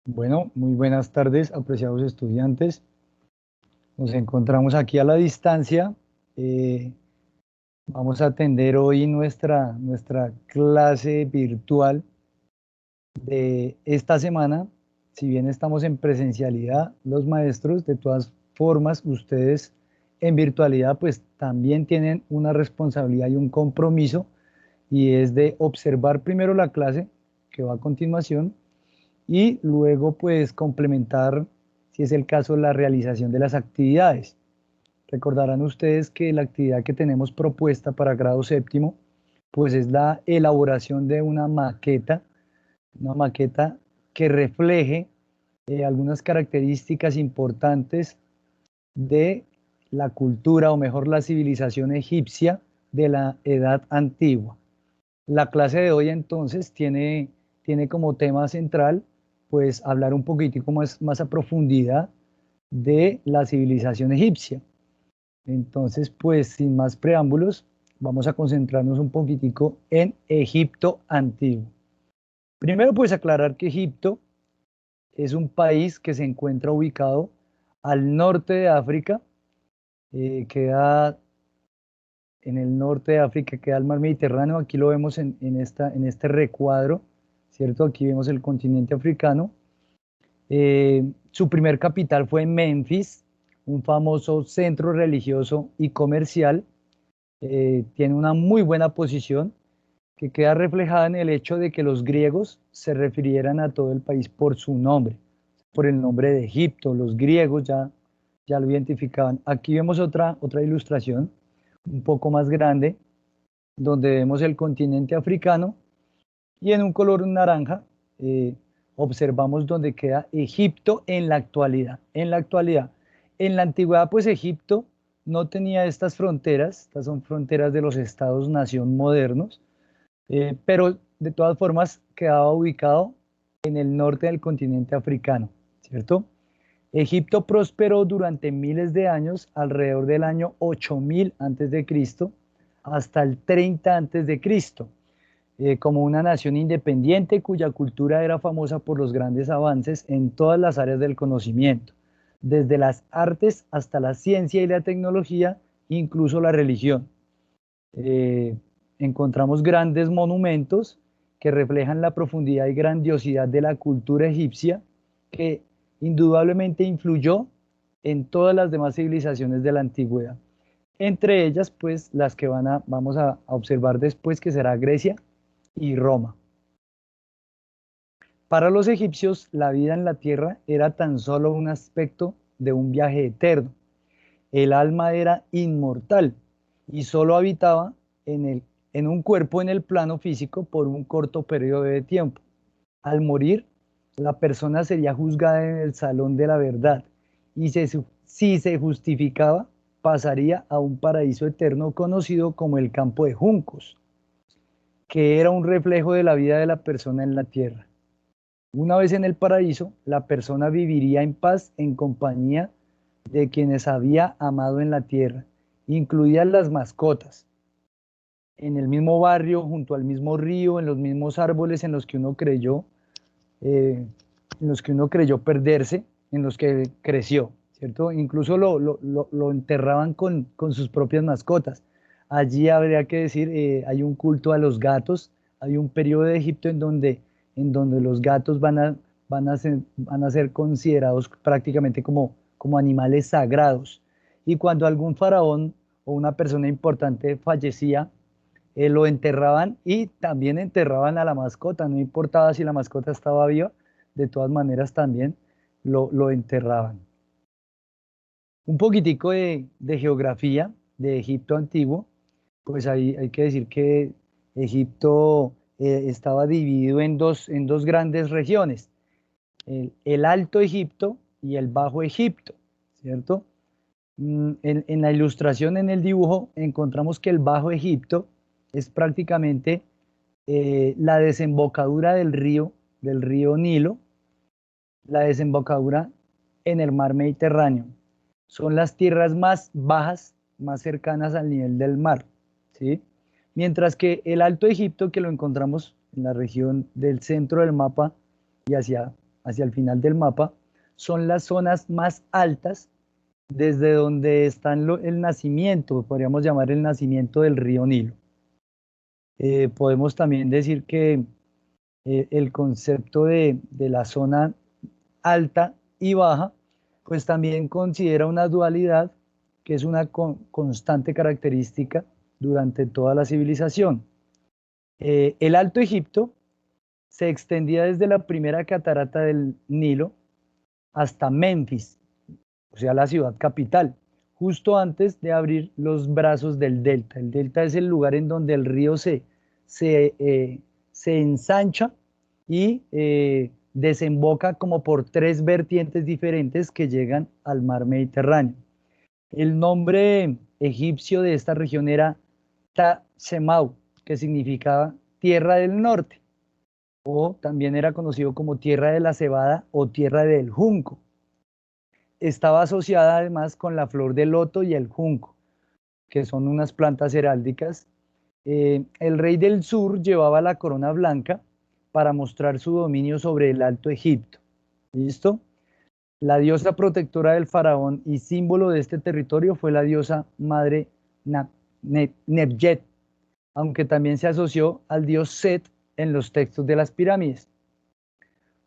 Bueno, muy buenas tardes, apreciados estudiantes. Nos encontramos aquí a la distancia. Eh, Vamos a atender hoy nuestra clase virtual de esta semana. Si bien estamos en presencialidad, los maestros, de todas formas, ustedes en virtualidad, pues también tienen una responsabilidad y un compromiso, y es de observar primero la clase que va a continuación y luego pues complementar, si es el caso, la realización de las actividades. Recordarán ustedes que la actividad que tenemos propuesta para grado séptimo pues es la elaboración de una maqueta que refleje algunas características importantes de la cultura, o mejor la civilización egipcia de la Edad Antigua. La clase de hoy entonces tiene como tema central pues hablar un poquitico más a profundidad de la civilización egipcia. Entonces, pues sin más preámbulos, vamos a concentrarnos un poquitico en Egipto antiguo. Primero, pues aclarar que Egipto es un país que se encuentra ubicado al norte de África. Queda en el norte de África, queda el mar Mediterráneo. Aquí lo vemos en este recuadro, ¿cierto? Aquí vemos el continente africano. Su primer capital fue Memphis, un famoso centro religioso y comercial. Tiene una muy buena posición que queda reflejada en el hecho de que los griegos se refirieran a todo el país por su nombre, por el nombre de Egipto. Los griegos ya lo identificaban. Aquí vemos otra ilustración un poco más grande, donde vemos el continente africano, y en un color naranja observamos donde queda Egipto en la actualidad. En la antigüedad, pues Egipto no tenía estas fronteras. Estas son fronteras de los estados-nación modernos, pero de todas formas quedaba ubicado en el norte del continente africano, ¿cierto? Egipto prosperó durante miles de años, alrededor del año 8000 antes de Cristo hasta el 30 antes de Cristo, como una nación independiente cuya cultura era famosa por los grandes avances en todas las áreas del conocimiento, desde las artes hasta la ciencia y la tecnología, incluso la religión. Eh, Encontramos grandes monumentos que reflejan la profundidad y grandiosidad de la cultura egipcia, que indudablemente influyó en todas las demás civilizaciones de la antigüedad. Entre ellas, pues, las que vamos a observar después, que será Grecia y Roma. Para los egipcios, la vida en la tierra era tan solo un aspecto de un viaje eterno. El alma era inmortal y solo habitaba en un cuerpo en el plano físico por un corto periodo de tiempo. Al morir, la persona sería juzgada en el salón de la verdad, y si se justificaba, pasaría a un paraíso eterno conocido como el campo de juncos, que era un reflejo de la vida de la persona en la tierra. Una vez en el paraíso, la persona viviría en paz en compañía de quienes había amado en la tierra, incluidas las mascotas, en el mismo barrio, junto al mismo río, en los mismos árboles eh, en los que uno creyó perderse, en los que creció, ¿cierto? Incluso lo enterraban con sus propias mascotas. Allí habría que decir, hay un culto a los gatos. Hay un periodo de Egipto en donde los gatos van a ser considerados prácticamente como animales sagrados. Y cuando algún faraón o una persona importante fallecía, lo enterraban, y también enterraban a la mascota. No importaba si la mascota estaba viva, de todas maneras también lo enterraban. Un poquitico de geografía de Egipto antiguo. Pues hay que decir que Egipto estaba dividido en dos grandes regiones: el Alto Egipto y el Bajo Egipto, ¿cierto? En la ilustración, en el dibujo, encontramos que el Bajo Egipto es prácticamente la desembocadura del río Nilo, la desembocadura en el mar Mediterráneo. Son las tierras más bajas, más cercanas al nivel del mar, ¿sí? Mientras que el Alto Egipto, que lo encontramos en la región del centro del mapa y hacia hacia el final del mapa, son las zonas más altas desde donde está el nacimiento, podríamos llamar el nacimiento del río Nilo. Podemos también decir que el concepto de la zona alta y baja, pues también considera una dualidad que es una constante característica durante toda la civilización. El Alto Egipto se extendía desde la primera catarata del Nilo hasta Memphis, o sea, la ciudad capital, justo antes de abrir los brazos del delta. El delta es el lugar en donde el río se ensancha y desemboca como por tres vertientes diferentes que llegan al mar Mediterráneo. El nombre egipcio de esta región era Ta-Semau, que significaba tierra del norte, o también era conocido como tierra de la cebada o tierra del junco. Estaba asociada además con la flor del loto y el junco, que son unas plantas heráldicas. El rey del sur llevaba la corona blanca para mostrar su dominio sobre el Alto Egipto. ¿Listo? La diosa protectora del faraón y símbolo de este territorio fue la diosa madre Nebjet, aunque también se asoció al dios Set en los textos de las pirámides.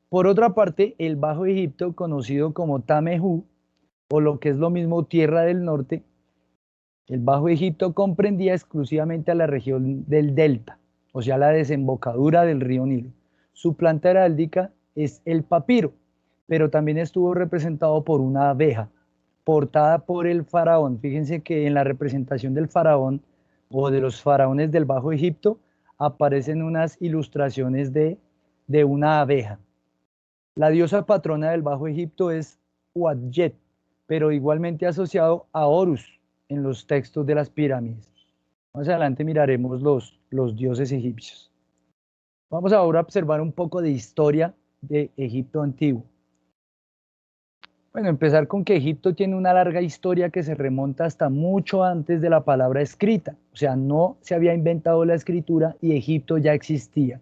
Por otra parte, el Bajo Egipto, conocido como Tamejú, o lo que es lo mismo Tierra del Norte, el Bajo Egipto comprendía exclusivamente a la región del delta, o sea, la desembocadura del río Nilo. Su planta heráldica es el papiro, pero también estuvo representado por una abeja, portada por el faraón. Fíjense que en la representación del faraón o de los faraones del Bajo Egipto aparecen unas ilustraciones de una abeja. La diosa patrona del Bajo Egipto es Uadjet, pero igualmente asociado a Horus en los textos de las pirámides. Más adelante miraremos los dioses egipcios. Vamos ahora a observar un poco de historia de Egipto antiguo. Bueno, empezar con que Egipto tiene una larga historia que se remonta hasta mucho antes de la palabra escrita. O sea, no se había inventado la escritura y Egipto ya existía.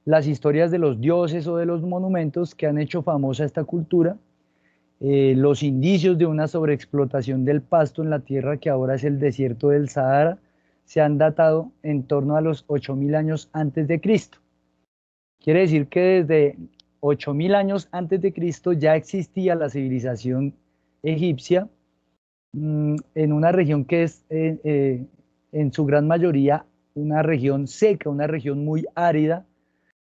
Las historias de los dioses o de los monumentos que han hecho famosa esta cultura, los indicios de una sobreexplotación del pasto en la tierra que ahora es el desierto del Sahara, se han datado en torno a los 8.000 años antes de Cristo. Quiere decir que desde 8.000 años antes de Cristo ya existía la civilización egipcia en una región que es en su gran mayoría una región seca, una región muy árida,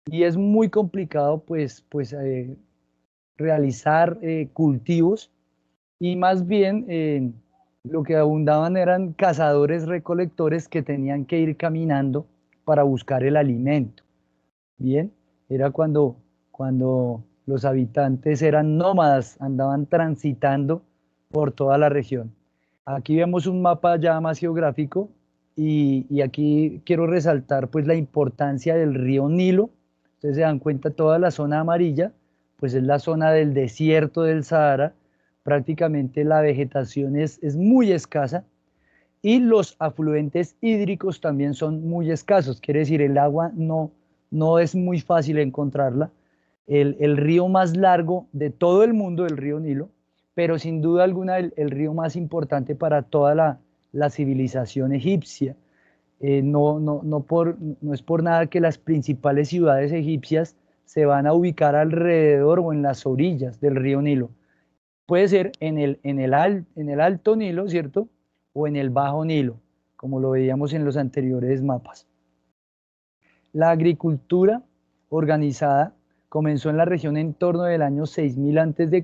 y es muy complicado pues realizar cultivos, y más bien lo que abundaban eran cazadores recolectores que tenían que ir caminando para buscar el alimento. Bien, era cuando los habitantes eran nómadas, andaban transitando por toda la región. Aquí vemos un mapa ya más geográfico y aquí quiero resaltar pues la importancia del río Nilo. Ustedes se dan cuenta, toda la zona amarilla pues es la zona del desierto del Sahara. Prácticamente la vegetación es muy escasa y los afluentes hídricos también son muy escasos. Quiere decir, el agua no es muy fácil encontrarla. El río más largo de todo el mundo, el río Nilo, pero sin duda alguna el río más importante para toda la civilización egipcia. No es por nada que las principales ciudades egipcias se van a ubicar alrededor o en las orillas del río Nilo. Puede ser en el Alto Nilo, ¿cierto? O en el Bajo Nilo, como lo veíamos en los anteriores mapas. La agricultura organizada comenzó en la región en torno del año 6000 a.C.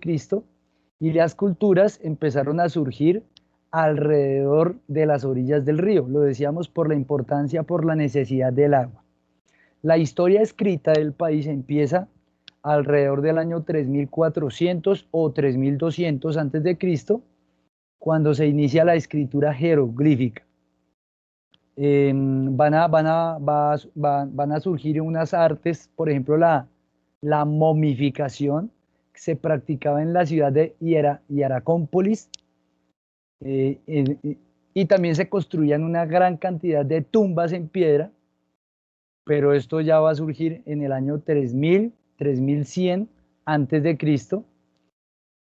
y las culturas empezaron a surgir alrededor de las orillas del río. Lo decíamos por la importancia, por la necesidad del agua. La historia escrita del país empieza alrededor del año 3400 o 3200 a.C., cuando se inicia la escritura jeroglífica. Van a surgir unas artes, por ejemplo, la momificación, que se practicaba en la ciudad de Hieracómpolis, y también se construían una gran cantidad de tumbas en piedra, pero esto ya va a surgir en el año 3000, 3100 antes de Cristo,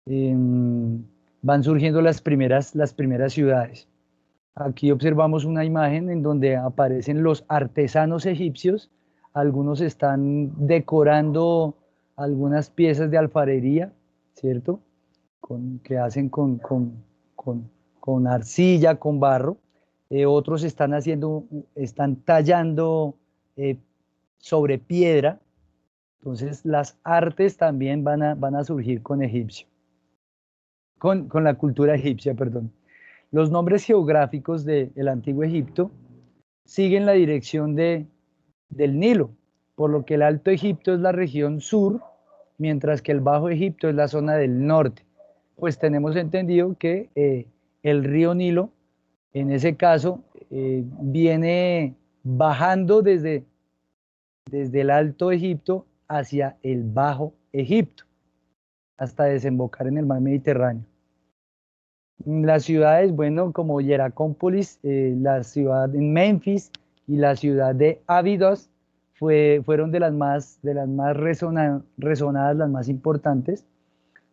van surgiendo las primeras ciudades. Aquí observamos una imagen en donde aparecen los artesanos egipcios. Algunos están decorando algunas piezas de alfarería, ¿cierto? Que hacen con arcilla, con barro. Otros están tallando sobre piedra. Entonces las artes también van a surgir con la cultura egipcia, perdón. Los nombres geográficos del Antiguo Egipto siguen la dirección del Nilo, por lo que el Alto Egipto es la región sur, mientras que el Bajo Egipto es la zona del norte. Pues tenemos entendido que el río Nilo, en ese caso, viene bajando desde el Alto Egipto hacia el Bajo Egipto, hasta desembocar en el mar Mediterráneo. Las ciudades, bueno, como Hieracómpolis, la ciudad en Memphis y la ciudad de Abidos fueron de las más resonadas, las más importantes.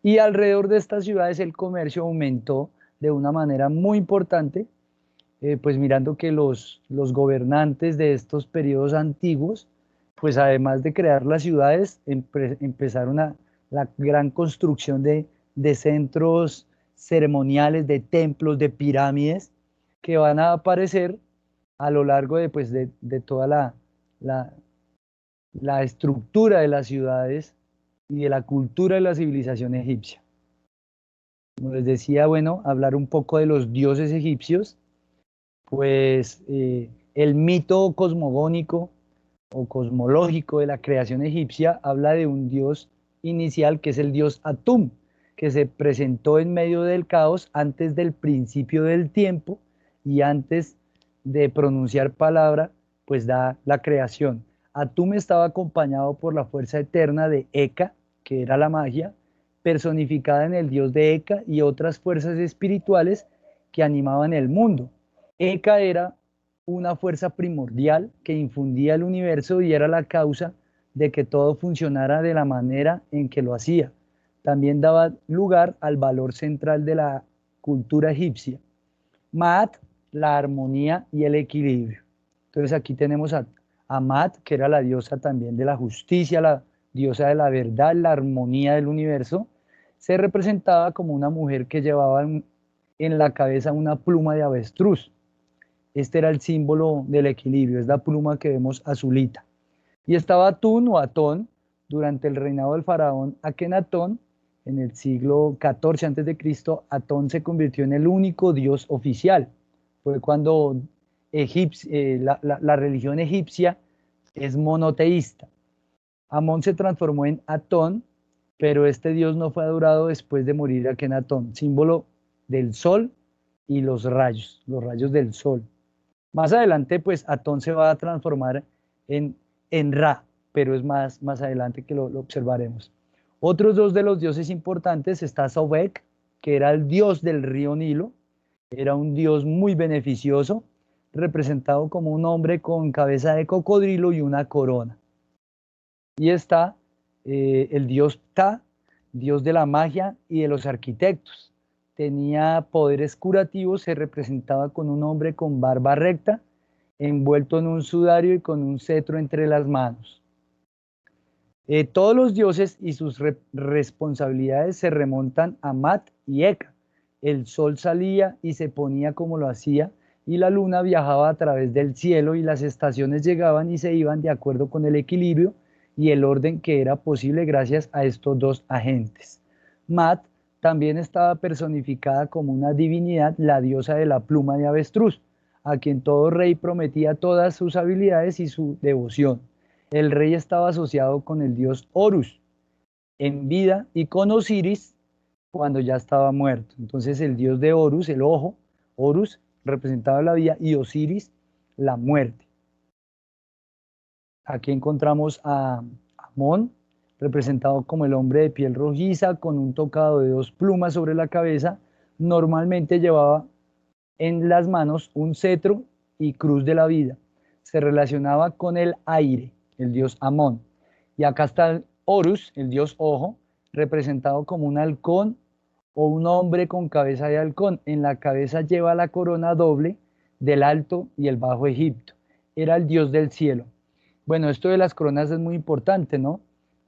Y alrededor de estas ciudades el comercio aumentó de una manera muy importante, pues mirando que los gobernantes de estos periodos antiguos, pues además de crear las ciudades, empezaron la gran construcción de centros ceremoniales, de templos, de pirámides, que van a aparecer a lo largo pues, de toda la estructura de las ciudades y de la cultura de la civilización egipcia. Como les decía, bueno, hablar un poco de los dioses egipcios, pues el mito cosmogónico o cosmológico de la creación egipcia habla de un dios inicial que es el dios Atum, que se presentó en medio del caos antes del principio del tiempo y antes de pronunciar palabra, pues da la creación. Atum estaba acompañado por la fuerza eterna de Eka, que era la magia, personificada en el dios de Eka y otras fuerzas espirituales que animaban el mundo. Eka era una fuerza primordial que infundía el universo y era la causa de que todo funcionara de la manera en que lo hacía. También daba lugar al valor central de la cultura egipcia. Maat, la armonía y el equilibrio. Entonces aquí tenemos a Maat, que era la diosa también de la justicia, la diosa de la verdad, la armonía del universo. Se representaba como una mujer que llevaba en la cabeza una pluma de avestruz. Este era el símbolo del equilibrio, es la pluma que vemos azulita. Y estaba Atún o Atón durante el reinado del faraón Akenatón. En el siglo XIV a.C., Atón se convirtió en el único dios oficial. Fue cuando la religión egipcia es monoteísta. Amón se transformó en Atón, pero este dios no fue adorado después de morir Akenatón, símbolo del sol y los rayos del sol. Más adelante, pues Atón se va a transformar en Ra, pero es más adelante que lo observaremos. Otros dos de los dioses importantes está Sobek, que era el dios del río Nilo, era un dios muy beneficioso, representado como un hombre con cabeza de cocodrilo y una corona. Y está el dios Ptah, dios de la magia y de los arquitectos. Tenía poderes curativos, se representaba con un hombre con barba recta, envuelto en un sudario y con un cetro entre las manos. Todos los dioses y sus responsabilidades se remontan a Mat y Eka. El sol salía y se ponía como lo hacía, y la luna viajaba a través del cielo, y las estaciones llegaban y se iban de acuerdo con el equilibrio y el orden que era posible gracias a estos dos agentes. Mat también estaba personificada como una divinidad, la diosa de la pluma de avestruz, a quien todo rey prometía todas sus habilidades y su devoción. El rey estaba asociado con el dios Horus en vida y con Osiris cuando ya estaba muerto. Entonces el dios de Horus, el ojo, Horus representaba la vida y Osiris la muerte. Aquí encontramos a Amón, representado como el hombre de piel rojiza con un tocado de dos plumas sobre la cabeza. Normalmente llevaba en las manos un cetro y cruz de la vida. Se relacionaba con el aire, el dios Amón. Y acá está Horus, el dios ojo, representado como un halcón o un hombre con cabeza de halcón. En la cabeza lleva la corona doble del Alto y el Bajo Egipto. Era el dios del cielo. Bueno, esto de las coronas es muy importante, ¿no?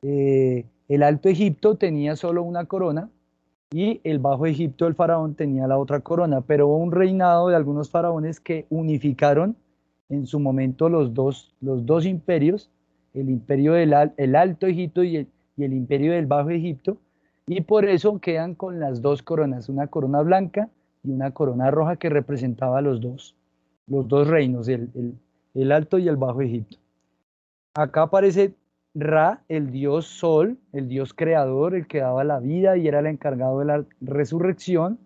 El Alto Egipto tenía solo una corona y el Bajo Egipto, el faraón, tenía la otra corona, pero hubo un reinado de algunos faraones que unificaron en su momento los dos imperios, el imperio el Alto Egipto y el imperio del Bajo Egipto, y por eso quedan con las dos coronas, una corona blanca y una corona roja que representaba los dos reinos, el Alto y el Bajo Egipto. Acá aparece Ra, el dios Sol, el dios creador, el que daba la vida y era el encargado de la resurrección.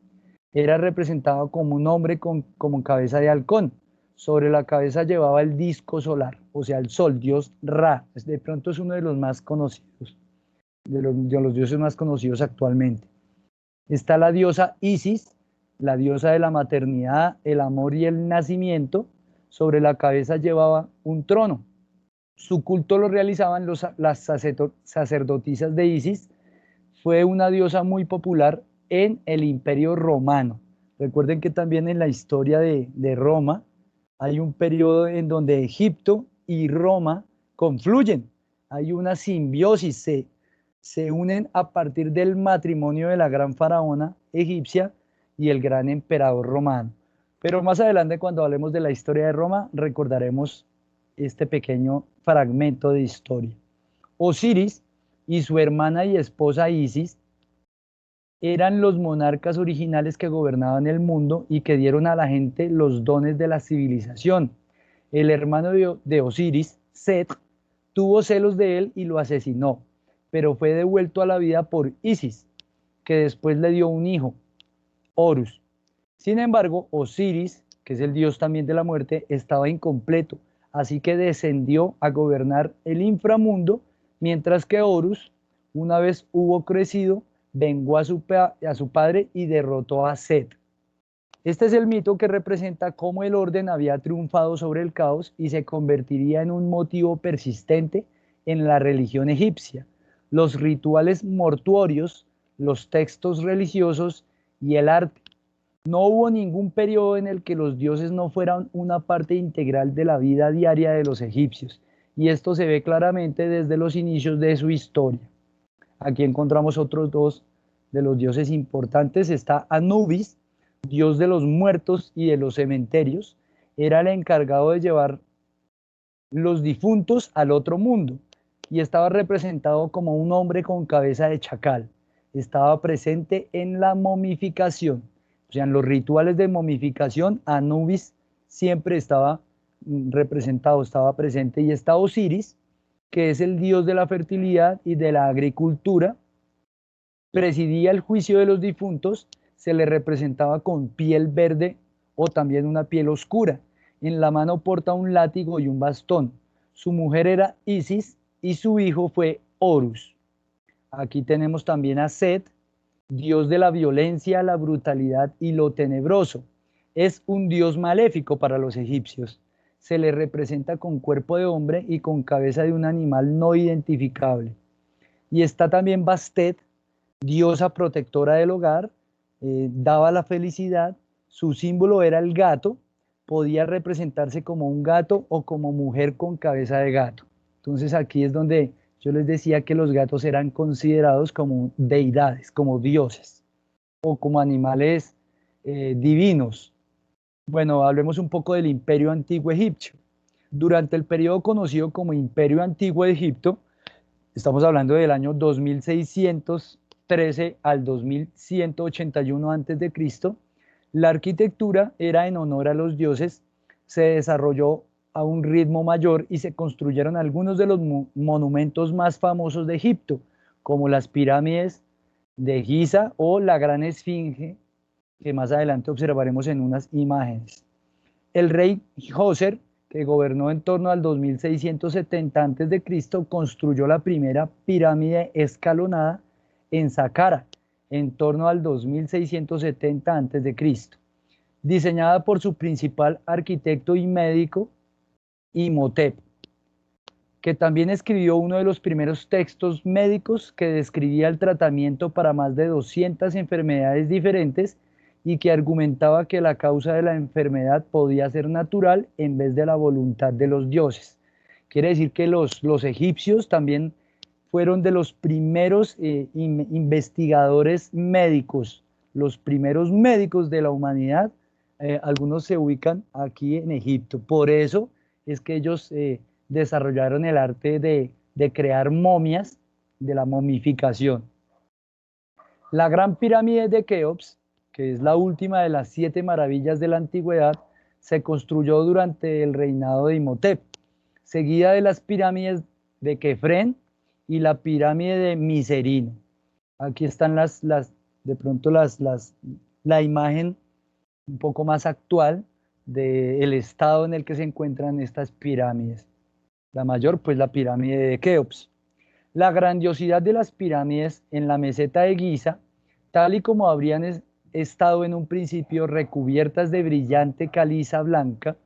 Era representado como un hombre como cabeza de halcón. Sobre la cabeza llevaba el disco solar, o sea, el Sol, dios Ra. De pronto es uno de los más conocidos, de los dioses más conocidos actualmente. Está la diosa Isis, la diosa de la maternidad, el amor y el nacimiento. Sobre la cabeza llevaba un trono. Su culto lo realizaban las sacerdotisas de Isis. Fue una diosa muy popular en el Imperio Romano. Recuerden que también en la historia de Roma hay un periodo en donde Egipto y Roma confluyen. Hay una simbiosis, se unen a partir del matrimonio de la gran faraona egipcia y el gran emperador romano. Pero más adelante, cuando hablemos de la historia de Roma, recordaremos este pequeño fragmento de historia. Osiris y su hermana y esposa Isis eran los monarcas originales que gobernaban el mundo y que dieron a la gente los dones de la civilización. El hermano de Osiris, Set, tuvo celos de él y lo asesinó, pero fue devuelto a la vida por Isis, que después le dio un hijo, Horus. Sin embargo, Osiris, que es el dios también de la muerte, estaba incompleto, así que descendió a gobernar el inframundo, mientras que Horus, una vez hubo crecido, vengó a su padre y derrotó a Set. Este es el mito que representa cómo el orden había triunfado sobre el caos y se convertiría en un motivo persistente en la religión egipcia. Los rituales mortuorios, los textos religiosos y el arte. No hubo ningún periodo en el que los dioses no fueran una parte integral de la vida diaria de los egipcios, y esto se ve claramente desde los inicios de su historia. Aquí encontramos otros dos de los dioses importantes. Está Anubis, dios de los muertos y de los cementerios. Era el encargado de llevar los difuntos al otro mundo y estaba representado como un hombre con cabeza de chacal. Estaba presente en la momificación. O sea, en los rituales de momificación, Anubis siempre estaba representado, estaba presente. Y está Osiris, que es el dios de la fertilidad y de la agricultura. Presidía el juicio de los difuntos, se le representaba con piel verde o también una piel oscura. En la mano porta un látigo y un bastón. Su mujer era Isis y su hijo fue Horus. Aquí tenemos también a Set, dios de la violencia, la brutalidad y lo tenebroso. Es un dios maléfico para los egipcios. Se le representa con cuerpo de hombre y con cabeza de un animal no identificable. Y está también Bastet, diosa protectora del hogar, daba la felicidad. Su símbolo era el gato, podía representarse como un gato o como mujer con cabeza de gato. Entonces aquí es donde yo les decía que los gatos eran considerados como deidades, como dioses o como animales divinos. Bueno, hablemos un poco del Imperio Antiguo Egipcio. Durante el periodo conocido como Imperio Antiguo de Egipto, estamos hablando del año 2613 al 2181 a.C., la arquitectura era en honor a los dioses, se desarrolló a un ritmo mayor y se construyeron algunos de los monumentos más famosos de Egipto, como las pirámides de Giza o la Gran Esfinge, que más adelante observaremos en unas imágenes. El rey Djoser, que gobernó en torno al 2670 a.C., construyó la primera pirámide escalonada en Saqqara, en torno al 2670 a.C., diseñada por su principal arquitecto y médico, Imhotep. que también escribió uno de los primeros textos médicos que describía el tratamiento para más de 200 enfermedades diferentes y que argumentaba que la causa de la enfermedad podía ser natural en vez de la voluntad de los dioses. Quiere decir que los egipcios también fueron de los primeros investigadores médicos, los primeros médicos de la humanidad. Algunos se ubican aquí en Egipto. Por eso es que ellos desarrollaron el arte de crear momias, de la momificación. La Gran Pirámide de Keops, que es la última de las 7 maravillas de la antigüedad, se construyó durante el reinado de Imhotep, seguida de las pirámides de Kefren y la pirámide de Miserino. Aquí están de pronto la imagen un poco más actual del estado en el que se encuentran estas pirámides. La mayor, pues la pirámide de Keops. La grandiosidad de las pirámides en la meseta de Giza, tal y como habrían estado en un principio recubiertas de brillante caliza blanca,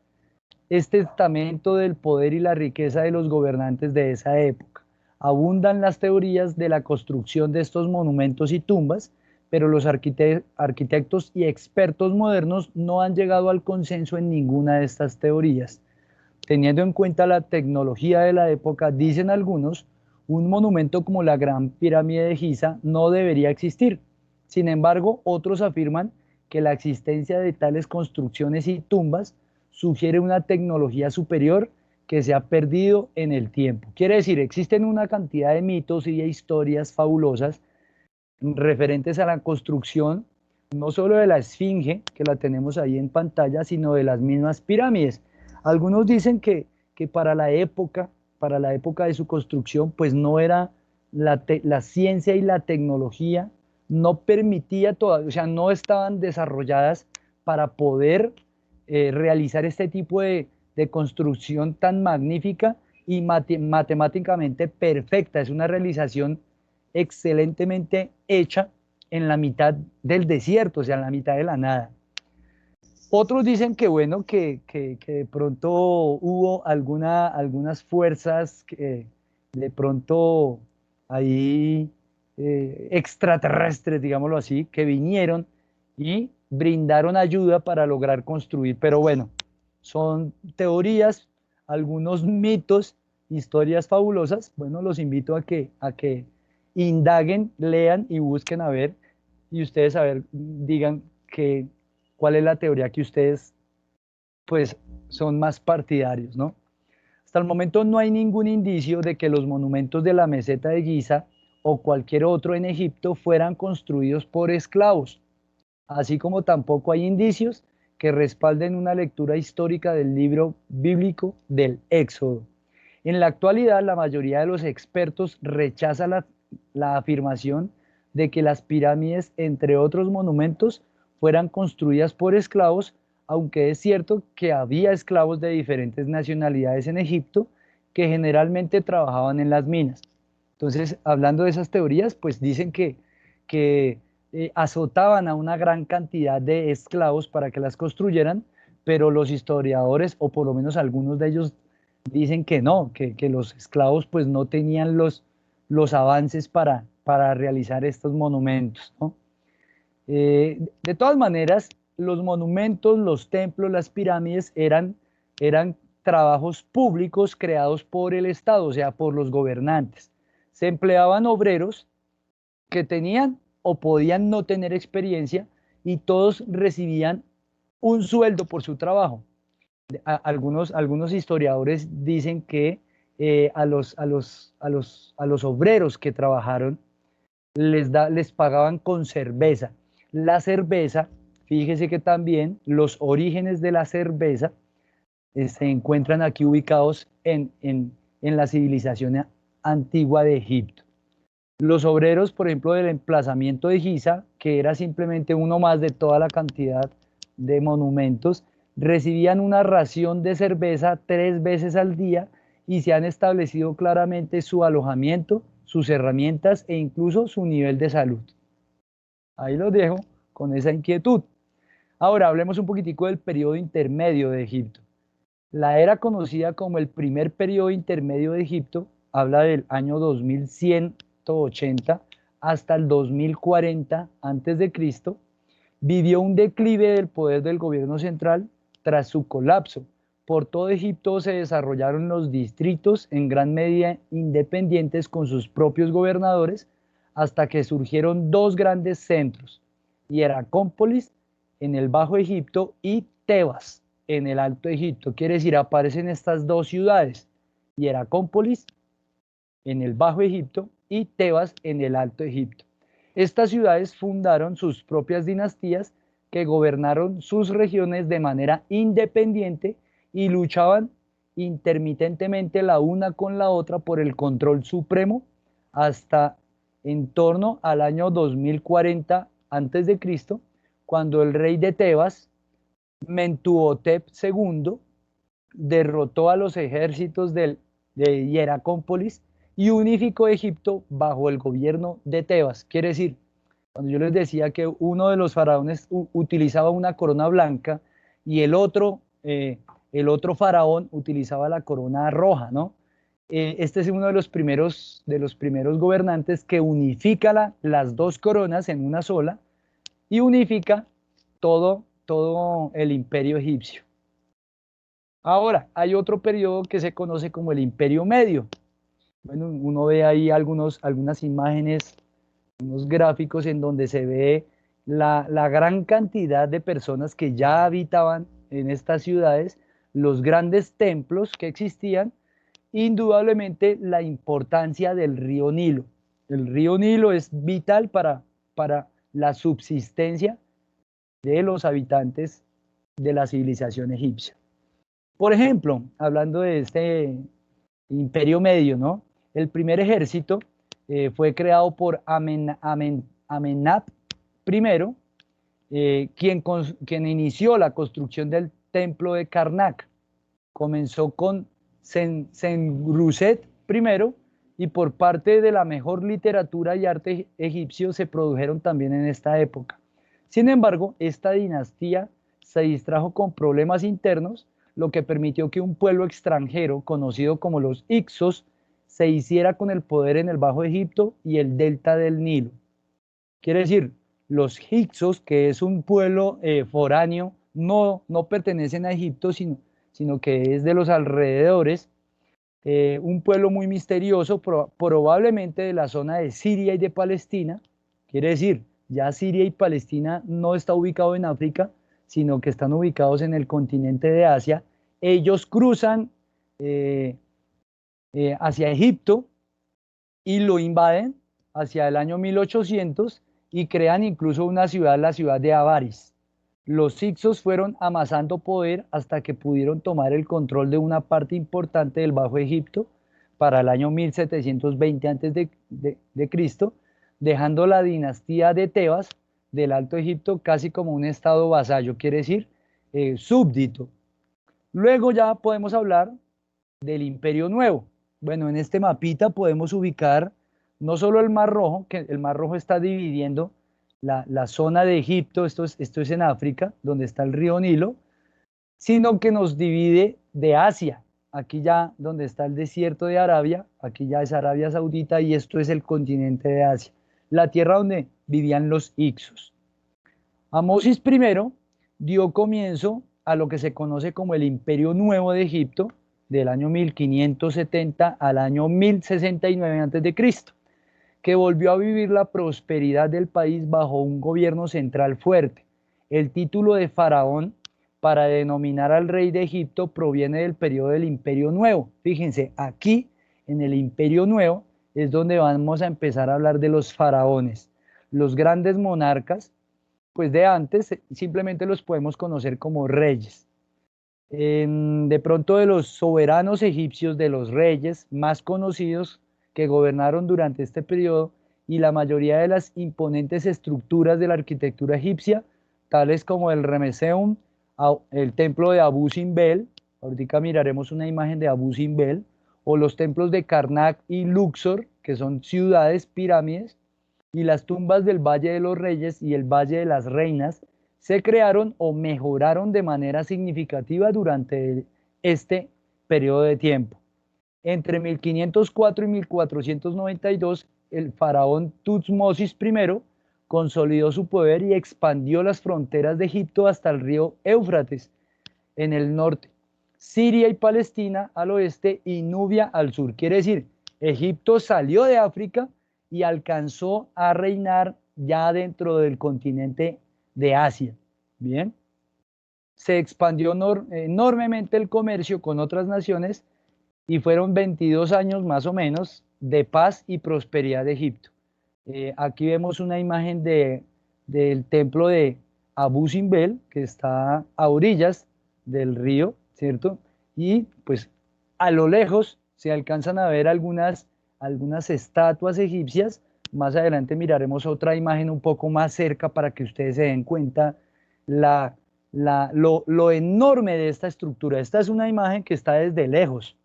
es testamento del poder y la riqueza de los gobernantes de esa época. Abundan las teorías de la construcción de estos monumentos y tumbas, pero los arquitectos y expertos modernos no han llegado al consenso en ninguna de estas teorías. Teniendo en cuenta la tecnología de la época, dicen algunos, un monumento como la Gran Pirámide de Giza no debería existir. Sin embargo, otros afirman que la existencia de tales construcciones y tumbas sugiere una tecnología superior que se ha perdido en el tiempo. Quiere decir, existen una cantidad de mitos y de historias fabulosas referentes a la construcción, no solo de la Esfinge, que la tenemos ahí en pantalla, sino de las mismas pirámides. Algunos dicen que para la época de su construcción, pues no era la ciencia y la tecnología, no permitía todavía, o sea, no estaban desarrolladas para poder realizar este tipo de construcción tan magnífica y matemáticamente perfecta. Es una realización excelentemente hecha en la mitad del desierto, o sea, en la mitad de la nada. Otros dicen que bueno, que de pronto hubo algunas fuerzas que de pronto ahí extraterrestres, digámoslo así, que vinieron y brindaron ayuda para lograr construir. Pero bueno, son teorías, algunos mitos, historias fabulosas. Bueno, los invito a que indaguen, lean y busquen a ver, y ustedes a ver, digan que cuál es la teoría que ustedes pues son más partidarios, ¿no? Hasta el momento no hay ningún indicio de que los monumentos de la meseta de Giza o cualquier otro en Egipto fueran construidos por esclavos, así como tampoco hay indicios que respalden una lectura histórica del libro bíblico del Éxodo. En la actualidad, la mayoría de los expertos rechaza la afirmación de que las pirámides, entre otros monumentos, fueran construidas por esclavos, aunque es cierto que había esclavos de diferentes nacionalidades en Egipto que generalmente trabajaban en las minas. Entonces, hablando de esas teorías, pues dicen que azotaban a una gran cantidad de esclavos para que las construyeran, pero los historiadores, o por lo menos algunos de ellos, dicen que no, que los esclavos pues no tenían los avances para realizar estos monumentos, ¿no? De todas maneras, los monumentos, los templos, las pirámides eran trabajos públicos creados por el Estado, o sea, por los gobernantes. Se empleaban obreros que tenían o podían no tener experiencia y todos recibían un sueldo por su trabajo. Algunos historiadores dicen que a los obreros que trabajaron les pagaban con cerveza. La cerveza, fíjese que también los orígenes de la cerveza se encuentran aquí ubicados en la civilización antigua de Egipto. Los obreros, por ejemplo, del emplazamiento de Giza, que era simplemente uno más de toda la cantidad de monumentos, recibían una ración de cerveza 3 veces al día y se han establecido claramente su alojamiento, sus herramientas e incluso su nivel de salud. Ahí los dejo con esa inquietud. Ahora hablemos un poquitico del periodo intermedio de Egipto. La era conocida como el primer periodo intermedio de Egipto habla del año 2180 hasta el 2040 a.C., vivió un declive del poder del gobierno central tras su colapso. Por todo Egipto se desarrollaron los distritos en gran medida independientes con sus propios gobernadores hasta que surgieron dos grandes centros, Hieracómpolis en el Bajo Egipto y Tebas en el Alto Egipto. Quiere decir, aparecen estas dos ciudades, Hieracómpolis en el Bajo Egipto y Tebas en el Alto Egipto. Estas ciudades fundaron sus propias dinastías que gobernaron sus regiones de manera independiente y luchaban intermitentemente la una con la otra por el control supremo hasta en torno al año 2040 a.C., cuando el rey de Tebas, Mentuhotep II, derrotó a los ejércitos de Hieracómpolis y unificó Egipto bajo el gobierno de Tebas. Quiere decir, cuando yo les decía que uno de los faraones utilizaba una corona blanca y el otro faraón utilizaba la corona roja, ¿no? Este es uno de los primeros gobernantes que unifica las dos coronas en una sola y unifica todo el imperio egipcio. Ahora, hay otro periodo que se conoce como el Imperio Medio. Bueno, uno ve ahí algunas imágenes, unos gráficos en donde se ve la gran cantidad de personas que ya habitaban en estas ciudades, los grandes templos que existían, indudablemente la importancia del río Nilo. El río Nilo es vital para la subsistencia de los habitantes de la civilización egipcia. Por ejemplo, hablando de este Imperio Medio, ¿no? El primer ejército fue creado por Amenhotep I, quien inició la construcción del templo de Karnak. Comenzó con Senusret I y por parte de la mejor literatura y arte egipcio se produjeron también en esta época. Sin embargo, esta dinastía se distrajo con problemas internos, lo que permitió que un pueblo extranjero conocido como los Hicsos se hiciera con el poder en el Bajo Egipto y el delta del Nilo. Quiere decir, los Hicsos, que es un pueblo foráneo, no pertenecen a Egipto, sino que es de los alrededores, un pueblo muy misterioso, probablemente de la zona de Siria y de Palestina. Quiere decir, ya Siria y Palestina no está ubicado en África, sino que están ubicados en el continente de Asia. Ellos cruzan hacia Egipto y lo invaden hacia el año 1800 y crean incluso una ciudad, la ciudad de Avaris. Los Hicsos fueron amasando poder hasta que pudieron tomar el control de una parte importante del Bajo Egipto para el año 1720 a.C., dejando la dinastía de Tebas del Alto Egipto casi como un estado vasallo, quiere decir súbdito. Luego ya podemos hablar del Imperio Nuevo. Bueno, en este mapita podemos ubicar no solo el Mar Rojo, que el Mar Rojo está dividiendo la zona de Egipto, esto es en África, donde está el río Nilo, sino que nos divide de Asia. Aquí ya donde está el desierto de Arabia, aquí ya es Arabia Saudita y esto es el continente de Asia, la tierra donde vivían los Hicsos. Amosis I dio comienzo a lo que se conoce como el Imperio Nuevo de Egipto, del año 1570 al año 1069 a.C., que volvió a vivir la prosperidad del país bajo un gobierno central fuerte. El título de faraón para denominar al rey de Egipto proviene del periodo del Imperio Nuevo. Fíjense, aquí en el Imperio Nuevo es donde vamos a empezar a hablar de los faraones. Los grandes monarcas, pues de antes simplemente los podemos conocer como reyes. De pronto de los soberanos egipcios, de los reyes más conocidos que gobernaron durante este periodo y la mayoría de las imponentes estructuras de la arquitectura egipcia, tales como el Remeseum, el templo de Abu Simbel, ahorita miraremos una imagen de Abu Simbel, o los templos de Karnak y Luxor, que son ciudades pirámides, y las tumbas del Valle de los Reyes y el Valle de las Reinas, se crearon o mejoraron de manera significativa durante este periodo de tiempo. Entre 1504 y 1492, el faraón Tutmosis I consolidó su poder y expandió las fronteras de Egipto hasta el río Éufrates en el norte, Siria y Palestina al oeste y Nubia al sur. Quiere decir, Egipto salió de África y alcanzó a reinar ya dentro del continente de Asia. Bien, se expandió enormemente el comercio con otras naciones y fueron 22 años más o menos de paz y prosperidad de Egipto. Aquí vemos una imagen del templo de Abu Simbel, que está a orillas del río, ¿cierto? Y pues a lo lejos se alcanzan a ver algunas estatuas egipcias. Más adelante miraremos otra imagen un poco más cerca para que ustedes se den cuenta lo enorme de esta estructura. Esta es una imagen que está desde lejos,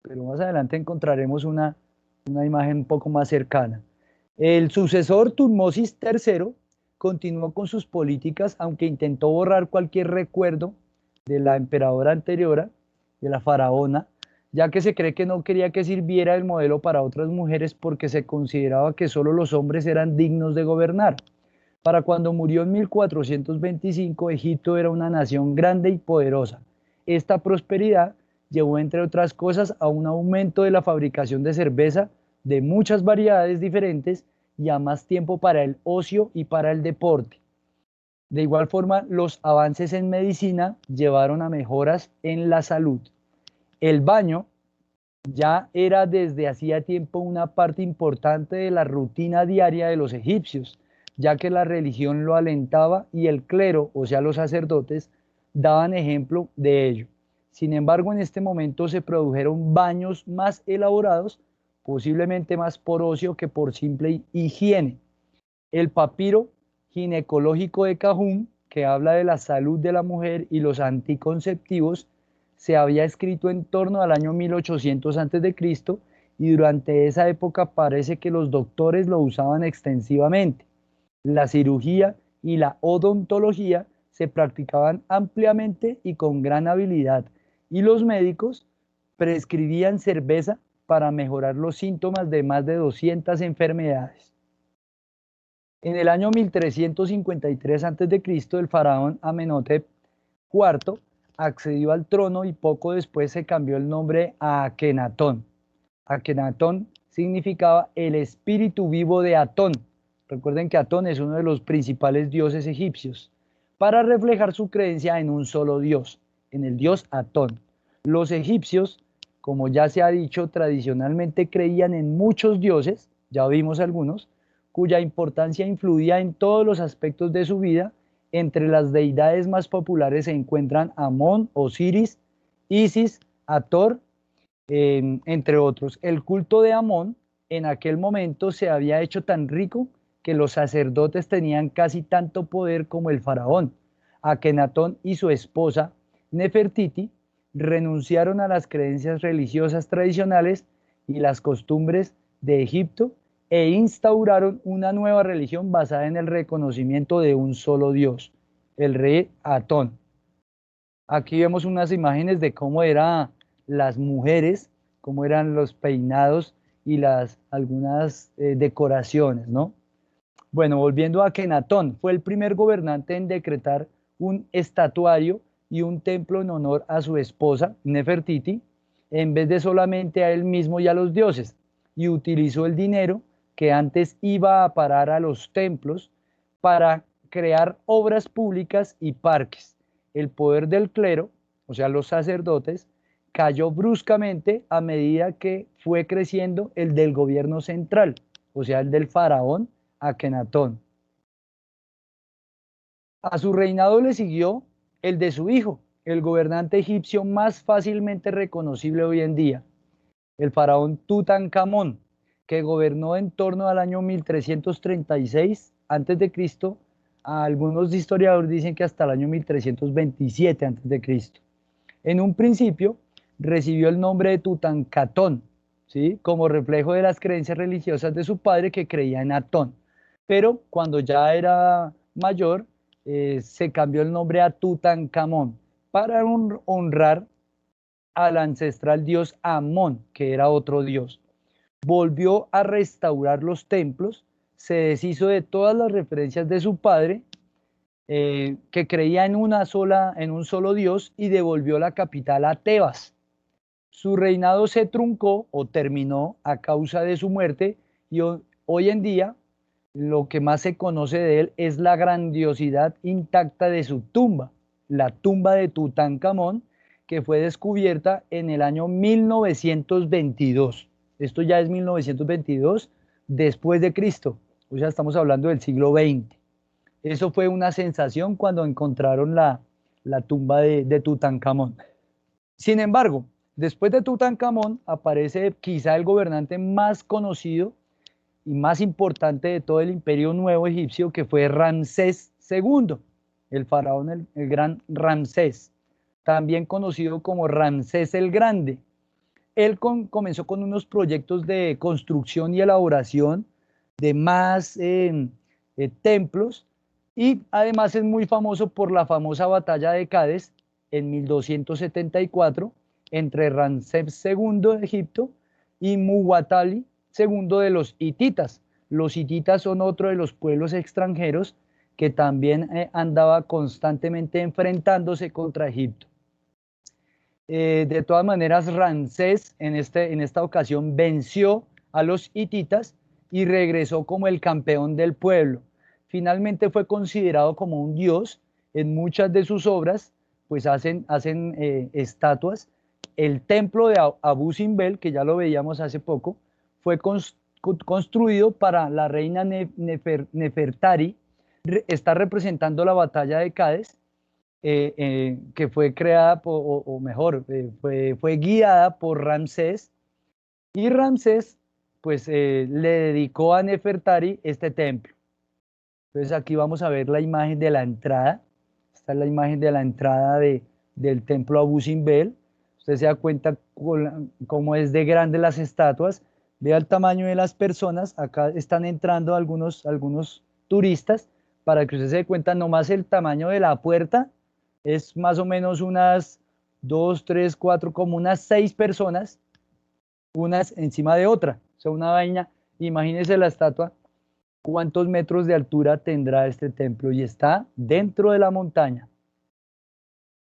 pero más adelante encontraremos una imagen un poco más cercana. El sucesor Tutmosis III continuó con sus políticas, aunque intentó borrar cualquier recuerdo de la emperadora anterior, de la faraona, ya que se cree que no quería que sirviera el modelo para otras mujeres porque se consideraba que solo los hombres eran dignos de gobernar. Para cuando murió en 1425, Egipto era una nación grande y poderosa. Esta prosperidad llevó, entre otras cosas, a un aumento de la fabricación de cerveza de muchas variedades diferentes y a más tiempo para el ocio y para el deporte. De igual forma, los avances en medicina llevaron a mejoras en la salud. El baño ya era desde hacía tiempo una parte importante de la rutina diaria de los egipcios, ya que la religión lo alentaba y el clero, o sea, los sacerdotes, daban ejemplo de ello. Sin embargo, en este momento se produjeron baños más elaborados, posiblemente más por ocio que por simple higiene. El papiro ginecológico de Cajún, que habla de la salud de la mujer y los anticonceptivos, se había escrito en torno al año 1800 a.C. y durante esa época parece que los doctores lo usaban extensivamente. La cirugía y la odontología se practicaban ampliamente y con gran habilidad, y los médicos prescribían cerveza para mejorar los síntomas de más de 200 enfermedades. En el año 1353 a.C., el faraón Amenhotep IV accedió al trono y poco después se cambió el nombre a Akenatón. Akenatón significaba el espíritu vivo de Atón. Recuerden que Atón es uno de los principales dioses egipcios, para reflejar su creencia en un solo dios, en el dios Atón. Los egipcios, como ya se ha dicho, tradicionalmente creían en muchos dioses, ya vimos algunos, cuya importancia influía en todos los aspectos de su vida. Entre las deidades más populares se encuentran Amón, Osiris, Isis, Hathor, entre otros. El culto de Amón en aquel momento se había hecho tan rico que los sacerdotes tenían casi tanto poder como el faraón. Akenatón y su esposa Nefertiti renunciaron a las creencias religiosas tradicionales y las costumbres de Egipto e instauraron una nueva religión basada en el reconocimiento de un solo Dios, el rey Atón. Aquí vemos unas imágenes de cómo eran las mujeres, cómo eran los peinados y algunas decoraciones, ¿no? Bueno, volviendo a Akenatón, fue el primer gobernante en decretar un estatuario y un templo en honor a su esposa, Nefertiti, en vez de solamente a él mismo y a los dioses, y utilizó el dinero que antes iba a parar a los templos para crear obras públicas y parques. El poder del clero, o sea, los sacerdotes, cayó bruscamente a medida que fue creciendo el del gobierno central, o sea, el del faraón Akenatón. A su reinado le siguió el de su hijo, el gobernante egipcio más fácilmente reconocible hoy en día, el faraón Tutankamón, que gobernó en torno al año 1336 a.C. Algunos historiadores dicen que hasta el año 1327 a.C. En un principio recibió el nombre de Tutankatón, ¿sí?, como reflejo de las creencias religiosas de su padre, que creía en Atón. Pero cuando ya era mayor, se cambió el nombre a Tutankamón para honrar al ancestral dios Amón, que era otro dios. Volvió a restaurar los templos, se deshizo de todas las referencias de su padre, que creía en un solo dios, y devolvió la capital a Tebas. Su reinado se truncó o terminó a causa de su muerte, y hoy en día lo que más se conoce de él es la grandiosidad intacta de su tumba, la tumba de Tutankamón, que fue descubierta en el año 1922. Esto ya es 1922 después de Cristo, o sea, estamos hablando del siglo XX. Eso fue una sensación cuando encontraron la tumba de Tutankamón. Sin embargo, después de Tutankamón aparece quizá el gobernante más conocido y más importante de todo el imperio nuevo egipcio, que fue Ramsés II, el faraón, el gran Ramsés, también conocido como Ramsés el Grande. Él comenzó con unos proyectos de construcción y elaboración de más templos, y además es muy famoso por la famosa batalla de Cádiz en 1274 entre Ramsés II de Egipto y Muwatalli II de los hititas. Los hititas son otro de los pueblos extranjeros que también andaba constantemente enfrentándose contra Egipto. De todas maneras, Ramsés en esta ocasión venció a los hititas y regresó como el campeón del pueblo. Finalmente fue considerado como un dios. En muchas de sus obras pues hacen estatuas. El templo de Abu Simbel, que ya lo veíamos hace poco, fue construido para la reina Nefertari. Está representando la batalla de Cádiz, que fue creada, o mejor, fue guiada por Ramsés, y Ramsés pues le dedicó a Nefertari este templo. Entonces aquí vamos a ver la imagen de la entrada. Esta es la imagen de la entrada del templo Abu Simbel. Usted se da cuenta cómo es de grande las estatuas. Vea el tamaño de las personas. Acá están entrando algunos turistas, para que usted se dé cuenta nomás el tamaño de la puerta. Es más o menos unas 2, 3, 4, como unas 6 personas, unas encima de otra. O sea, una vaina. Imagínese la estatua, cuántos metros de altura tendrá este templo, y está dentro de la montaña.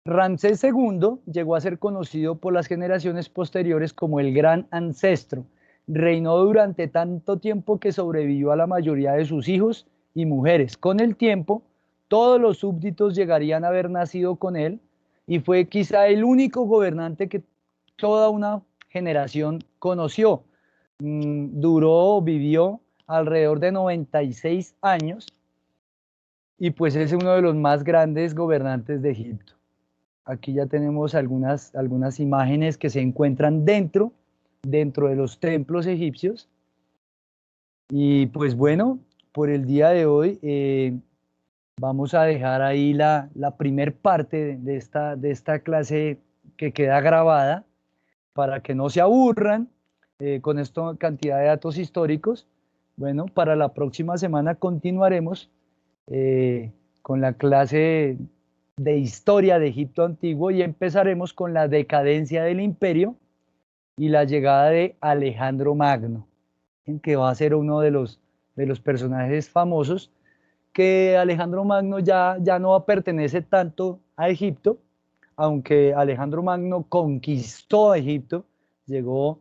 Ramsés II llegó a ser conocido por las generaciones posteriores como el Gran Ancestro. Reinó durante tanto tiempo que sobrevivió a la mayoría de sus hijos y mujeres. Con el tiempo, todos los súbditos llegarían a haber nacido con él, y fue quizá el único gobernante que toda una generación conoció. Vivió alrededor de 96 años, y pues es uno de los más grandes gobernantes de Egipto. Aquí ya tenemos algunas imágenes que se encuentran dentro de los templos egipcios. Y pues bueno, por el día de hoy vamos a dejar ahí la primer parte de esta clase, que queda grabada, para que no se aburran con esta cantidad de datos históricos. Bueno, para la próxima semana continuaremos con la clase de historia de Egipto antiguo, y empezaremos con la decadencia del imperio y la llegada de Alejandro Magno, en que va a ser uno de los personajes famosos. Que Alejandro Magno ya no pertenece tanto a Egipto, aunque Alejandro Magno conquistó a Egipto, llegó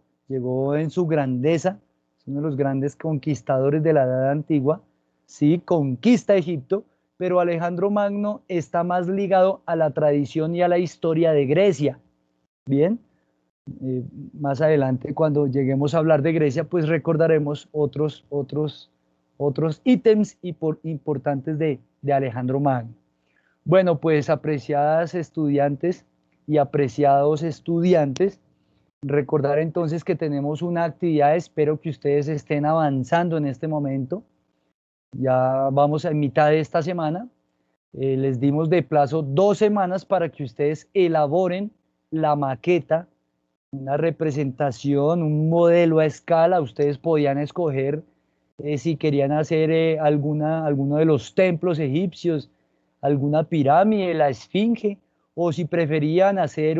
en su grandeza, es uno de los grandes conquistadores de la Edad Antigua. Sí, conquista Egipto, pero Alejandro Magno está más ligado a la tradición y a la historia de Grecia. Bien, más adelante, cuando lleguemos a hablar de Grecia, pues recordaremos otros ítems importantes de Alejandro Magno. Bueno, pues apreciadas estudiantes y apreciados estudiantes, recordar entonces que tenemos una actividad. Espero que ustedes estén avanzando en este momento. Ya vamos a mitad de esta semana. Les dimos de plazo 2 semanas para que ustedes elaboren la maqueta, una representación, un modelo a escala. Ustedes podían escoger si querían hacer alguno de los templos egipcios, alguna pirámide, la esfinge, o si preferían hacer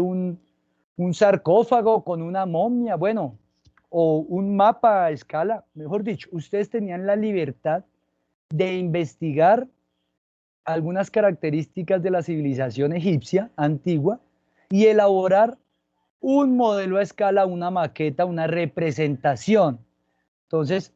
un sarcófago con una momia, bueno, o un mapa a escala, mejor dicho, ustedes tenían la libertad de investigar algunas características de la civilización egipcia antigua y elaborar un modelo a escala, una maqueta, una representación. Entonces,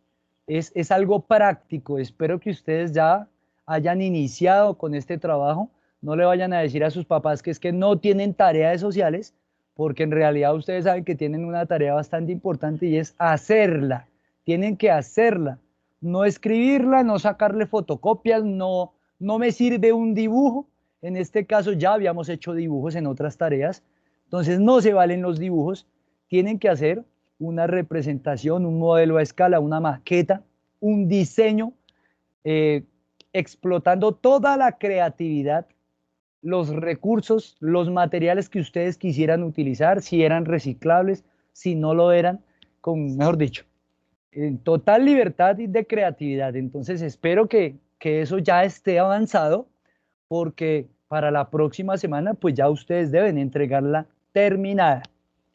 es algo práctico. Espero que ustedes ya hayan iniciado con este trabajo. No le vayan a decir a sus papás que es que no tienen tareas sociales, porque en realidad ustedes saben que tienen una tarea bastante importante y es hacerla. Tienen que hacerla. No escribirla, no sacarle fotocopias, no me sirve un dibujo. En este caso ya habíamos hecho dibujos en otras tareas. Entonces no se valen los dibujos. Tienen que hacer una representación, un modelo a escala, una maqueta, un diseño, eh, explotando toda la creatividad, los recursos, los materiales que ustedes quisieran utilizar, si eran reciclables, si no lo eran, con, mejor dicho, en total libertad y de creatividad. Entonces espero que eso ya esté avanzado, porque para la próxima semana, pues ya ustedes deben entregarla terminada.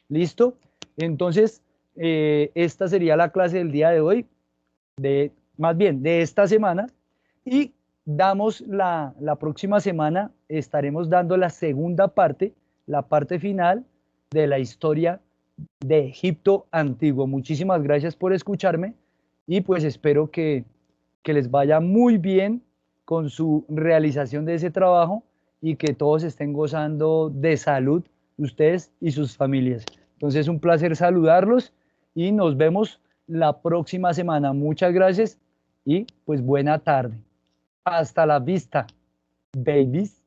¿Listo? Entonces, esta sería la clase del día de hoy, más bien de esta semana, y damos la próxima semana, estaremos dando la segunda parte, la parte final de la historia de Egipto antiguo. Muchísimas gracias por escucharme y pues espero que les vaya muy bien con su realización de ese trabajo y que todos estén gozando de salud, ustedes y sus familias. Entonces, un placer saludarlos y nos vemos la próxima semana. Muchas gracias y pues buena tarde. Hasta la vista, babies.